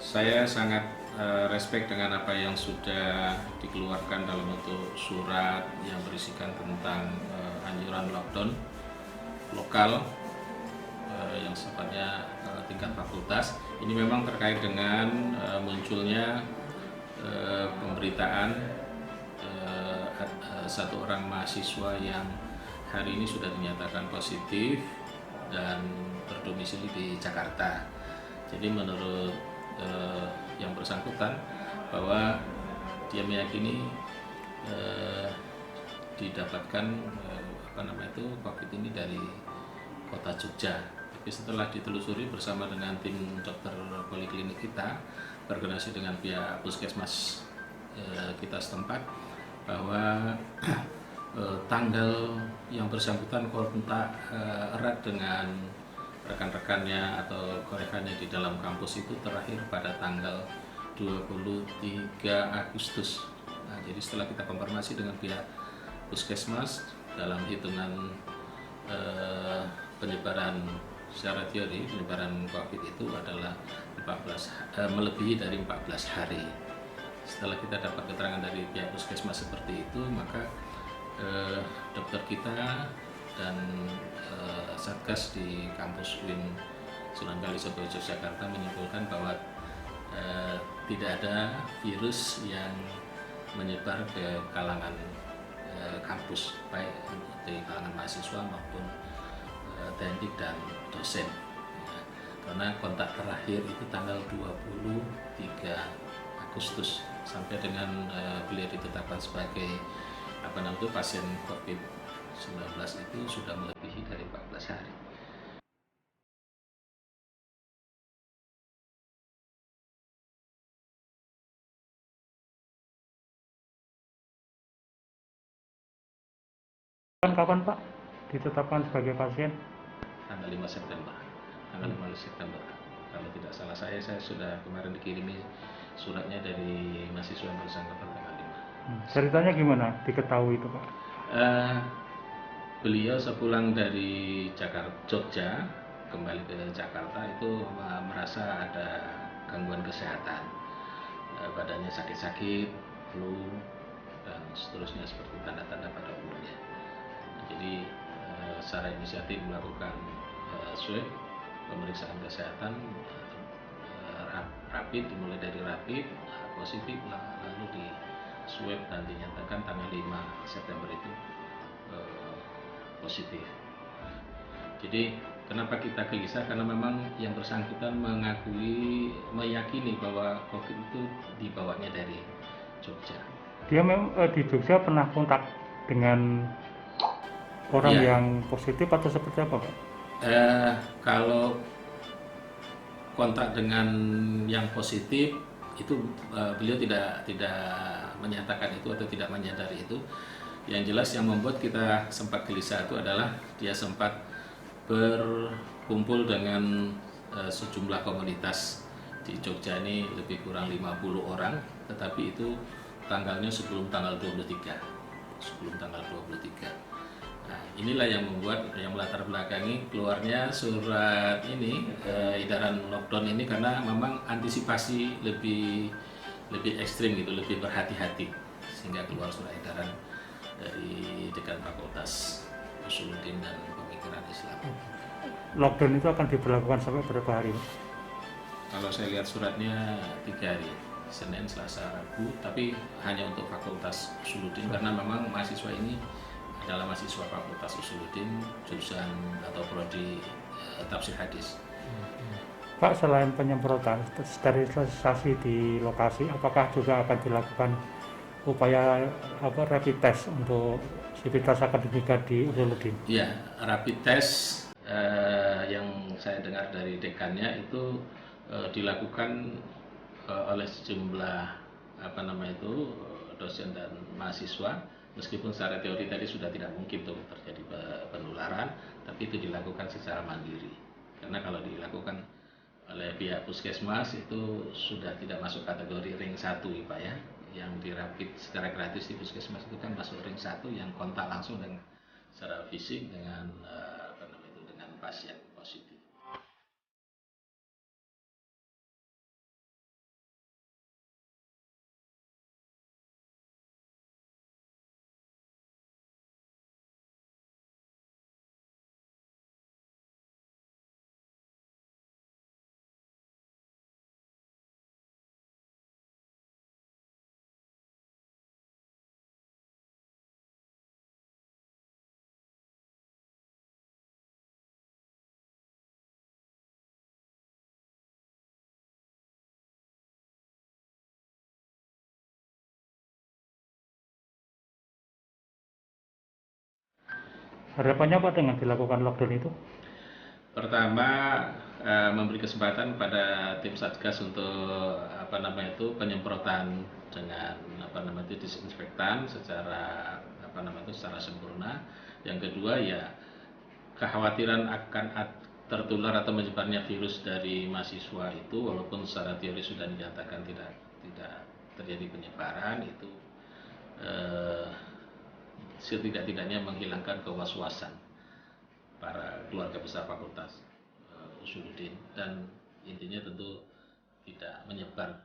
Saya sangat respect dengan apa yang sudah dikeluarkan dalam bentuk surat yang berisikan tentang anjuran lockdown lokal yang sifatnya tingkat fakultas. Ini memang terkait dengan munculnya pemberitaan satu orang mahasiswa yang hari ini sudah dinyatakan positif dan berdomisili di Jakarta. Jadi menurut yang bersangkutan bahwa dia meyakini didapatkan COVID ini dari kota Jogja. Tapi setelah ditelusuri bersama dengan tim dokter poliklinik kita, berkoordinasi dengan pihak puskesmas kita setempat, bahwa tanggal yang bersangkutan kontak erat dengan rekan-rekannya atau korekannya di dalam kampus itu terakhir pada tanggal 23 Agustus. Nah, jadi setelah kita konfirmasi dengan pihak puskesmas, dalam hitungan penyebaran secara teori, penyebaran COVID itu adalah melebihi dari 14 hari. Setelah kita dapat keterangan dari pihak puskesmas seperti itu, maka dokter kita dan Satgas di kampus UIN Sunan Kalijodo Yogyakarta menyimpulkan bahwa tidak ada virus yang menyebar ke kalangan kampus, baik di kalangan mahasiswa maupun teknik dan dosen. Karena kontak terakhir itu tanggal 23 Agustus sampai dengan beliau ditetapkan sebagai pasien COVID-19 itu sudah melebihi dari 14 hari. Kapan Pak ditetapkan sebagai pasien? Tanggal 5 September. Tanggal 5 September. Kalau tidak salah saya sudah kemarin dikirimi suratnya dari mahasiswa yang bersangkutan tanggal 5. Ceritanya gimana diketahui itu Pak? Beliau sepulang dari Jogja kembali ke Jakarta itu merasa ada gangguan kesehatan, badannya sakit-sakit, flu dan seterusnya seperti tanda-tanda pada umurnya. Jadi secara inisiatif melakukan swab pemeriksaan kesehatan rapid, dimulai dari rapid positif, lalu di swab dan dinyatakan tanggal 5 September itu positif. Jadi kenapa kita gelisah? Karena memang yang bersangkutan meyakini bahwa COVID itu dibawanya dari Jogja. Dia memang di Jogja pernah kontak dengan orang yang positif atau seperti apa Pak? Kalau kontak dengan yang positif itu beliau tidak menyatakan itu atau tidak menyadari itu. Yang jelas yang membuat kita sempat gelisah itu adalah dia sempat berkumpul dengan sejumlah komunitas di Jogja ini lebih kurang 50 orang, tetapi itu tanggalnya sebelum tanggal 23. Nah, inilah yang membuat, yang melatar belakangi keluarnya surat ini, edaran lockdown ini, karena memang antisipasi lebih ekstrim gitu, lebih berhati-hati, sehingga keluar surat edaran dari Dekan Fakultas Usuluddin dan Pemikiran Islam. Lockdown itu akan diberlakukan sampai berapa hari? Kalau saya lihat suratnya 3 hari, Senin, Selasa, Rabu, tapi hanya untuk Fakultas Usuluddin karena memang mahasiswa ini adalah mahasiswa Fakultas Usuluddin jurusan atau prodi tafsir hadis. Pak, selain penyemprotan, sterilisasi di lokasi, apakah juga akan dilakukan upaya rapid test untuk sivitas akademika di Usuluddin? Iya, rapid test yang saya dengar dari dekannya itu dilakukan oleh sejumlah dosen dan mahasiswa, meskipun secara teori tadi sudah tidak mungkin tuh terjadi penularan, tapi itu dilakukan secara mandiri. Karena kalau dilakukan oleh pihak puskesmas itu sudah tidak masuk kategori ring 1 Pak ya. Yang dirapid secara gratis di puskesmas itu kan masuk ring 1 yang kontak langsung dengan secara fisik dengan dengan pasien positif. Harapannya Pak dengan dilakukan lockdown itu? Pertama, memberi kesempatan pada tim Satgas untuk penyemprotan dengan disinfektan secara secara sempurna. Yang kedua ya kekhawatiran akan tertular atau menyebarnya virus dari mahasiswa itu, walaupun secara teori sudah dinyatakan tidak terjadi penyebaran itu, setidak-tidaknya menghilangkan kewaswasan para keluarga besar fakultas Usuluddin, dan intinya tentu tidak menyebar